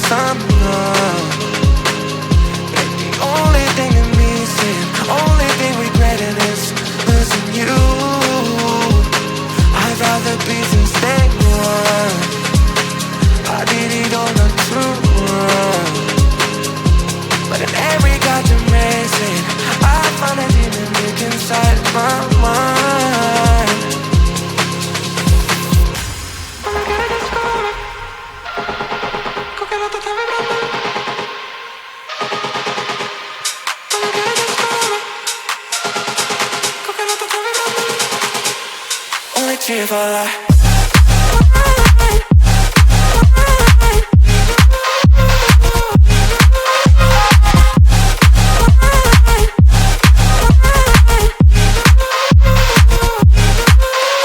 some love. But the only thing that missing, only thing regretting is losing you. I'd rather be since day one. I did it on the true. But in every goddamn racing, I find a demon deep inside my mind. I'ma get it this morning. Cooking up the time and I'ma get it this morning. Cooking up the time and only cheer for life.